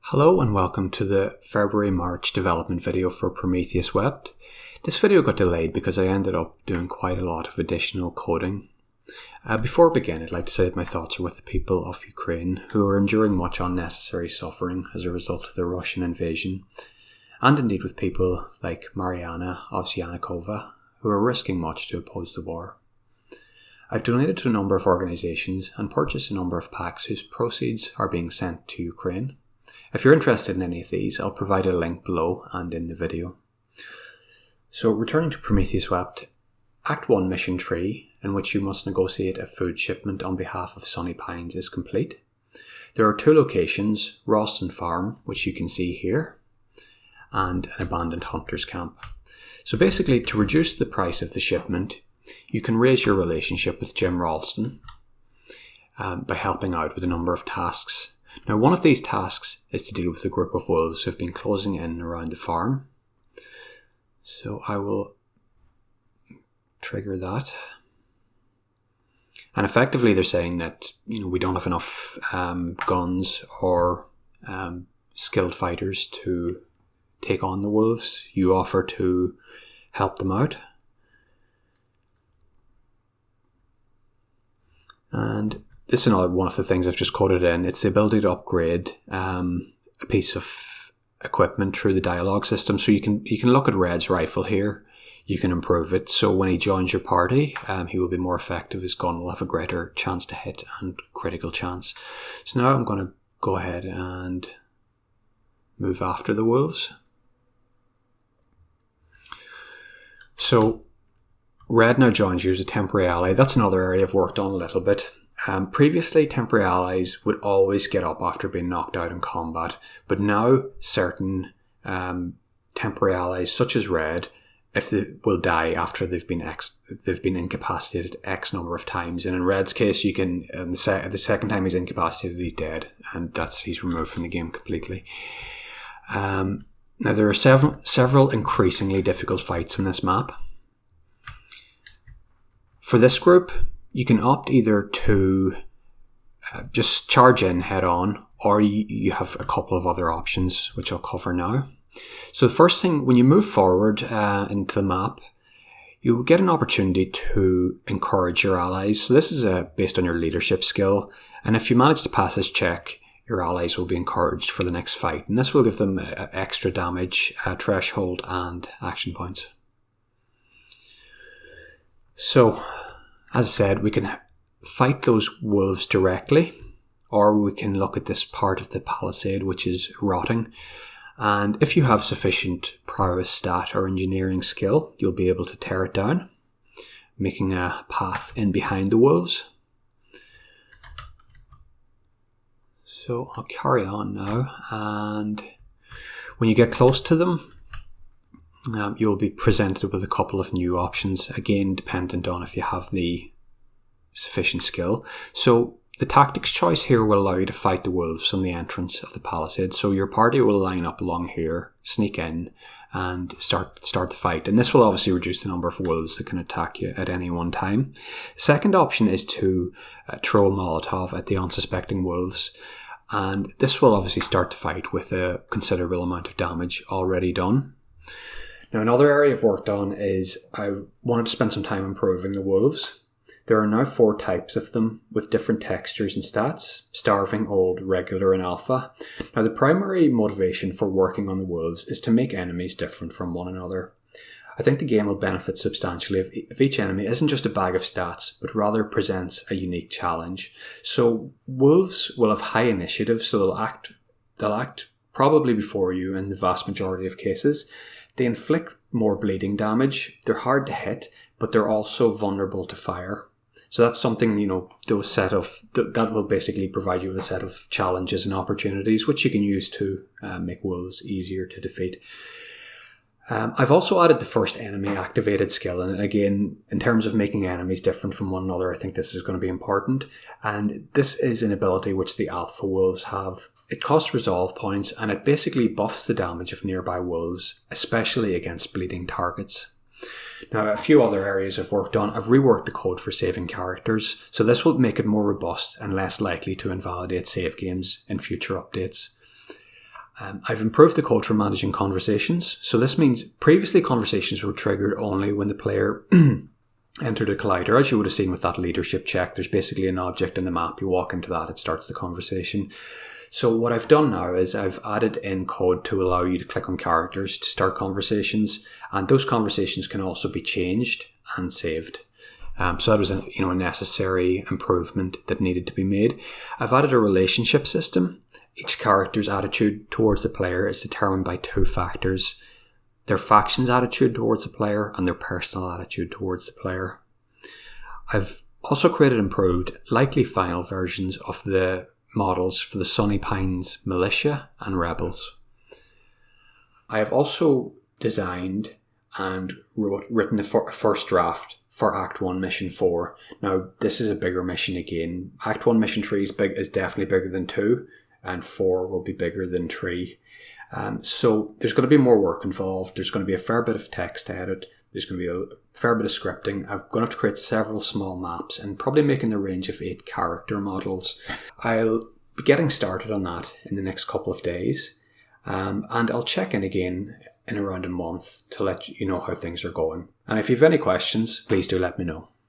Hello and welcome to the February-March development video for Prometheus Wept. This video got delayed because I ended up doing quite a lot of additional coding. Before I begin, I'd like to say that my thoughts are with the people of Ukraine who are enduring much unnecessary suffering as a result of the Russian invasion, and indeed with people like Mariana Ovsyanikova who are risking much to oppose the war. I've donated to a number of organisations and purchased a number of packs whose proceeds are being sent to Ukraine. If you're interested in any of these, I'll provide a link below and in the video. So returning to Prometheus Wept, Act 1 Mission 3, in which you must negotiate a food shipment on behalf of Sunny Pines, is complete. There are two locations, Roston Farm, which you can see here, and an abandoned hunter's camp. So basically, to reduce the price of the shipment, you can raise your relationship with Jim Ralston by helping out with a number of tasks. Now, one of these tasks is to deal with a group of wolves who have been closing in around the farm. So I will trigger that. And effectively they're saying that, we don't have enough guns or skilled fighters to take on the wolves. You offer to help them out. And this is another one of the things I've just coded in. It's the ability to upgrade a piece of equipment through the dialogue system. So you can look at Red's rifle here. You can improve it. So when he joins your party, he will be more effective. His gun will have a greater chance to hit and critical chance. So now I'm going to go ahead and move after the wolves. So Red now joins you as a temporary ally. That's another area I've worked on a little bit. Previously, temporary allies would always get up after being knocked out in combat, but now certain temporary allies, such as Red, if they will die after they've been incapacitated X number of times. And in Red's case, you can the second time he's incapacitated, he's dead, and he's removed from the game completely. Now there are several increasingly difficult fights on this map. For this group, you can opt either to just charge in head on, or you have a couple of other options, which I'll cover now. So the first thing, when you move forward into the map, you'll get an opportunity to encourage your allies. So this is based on your leadership skill, and if you manage to pass this check, your allies will be encouraged for the next fight, and this will give them extra damage, threshold, and action points. So, as I said, we can fight those wolves directly, or we can look at this part of the palisade which is rotting. And if you have sufficient prowess stat or engineering skill, you'll be able to tear it down, making a path in behind the wolves. So I'll carry on now, and when you get close to them, you'll be presented with a couple of new options, again dependent on if you have the sufficient skill. So the tactics choice here will allow you to fight the wolves from the entrance of the palisade. So your party will line up along here, sneak in, and start the fight. And this will obviously reduce the number of wolves that can attack you at any one time. The second option is to throw a Molotov at the unsuspecting wolves. And this will obviously start the fight with a considerable amount of damage already done. Now, another area I've worked on is I wanted to spend some time improving the wolves. There are now 4 types of them with different textures and stats: starving, old, regular, and alpha. Now, the primary motivation for working on the wolves is to make enemies different from one another. I think the game will benefit substantially if each enemy isn't just a bag of stats, but rather presents a unique challenge. So wolves will have high initiative, so they'll act probably before you in the vast majority of cases. They inflict more bleeding damage, they're hard to hit, but they're also vulnerable to fire. So that's something, that will basically provide you with a set of challenges and opportunities which you can use to make wolves easier to defeat. I've also added the first enemy activated skill, and again, in terms of making enemies different from one another, I think this is going to be important. And this is an ability which the alpha wolves have. It costs resolve points, and it basically buffs the damage of nearby wolves, especially against bleeding targets. Now, a few other areas I've worked on, I've reworked the code for saving characters, so this will make it more robust and less likely to invalidate save games in future updates. I've improved the code for managing conversations. So this means previously conversations were triggered only when the player entered a collider. As you would have seen with that leadership check, there's basically an object in the map. You walk into that, it starts the conversation. So what I've done now is I've added in code to allow you to click on characters to start conversations, and those conversations can also be changed and saved. So that was a necessary improvement that needed to be made. I've added a relationship system. Each character's attitude towards the player is determined by 2 factors: their faction's attitude towards the player and their personal attitude towards the player. I've also created improved, likely final versions of the models for the Sunny Pines Militia and Rebels. I have also designed and written a first draft for Act 1 Mission 4. Now, this is a bigger mission again. Act 1 Mission 3 is definitely bigger than 2, and 4 will be bigger than 3. So there's going to be more work involved. There's going to be a fair bit of text to edit. There's going to be a fair bit of scripting. I'm going to have to create several small maps and probably making the range of 8 character models. I'll be getting started on that in the next couple of days. And I'll check in again in around a month to let you know how things are going. And if you have any questions, please do let me know.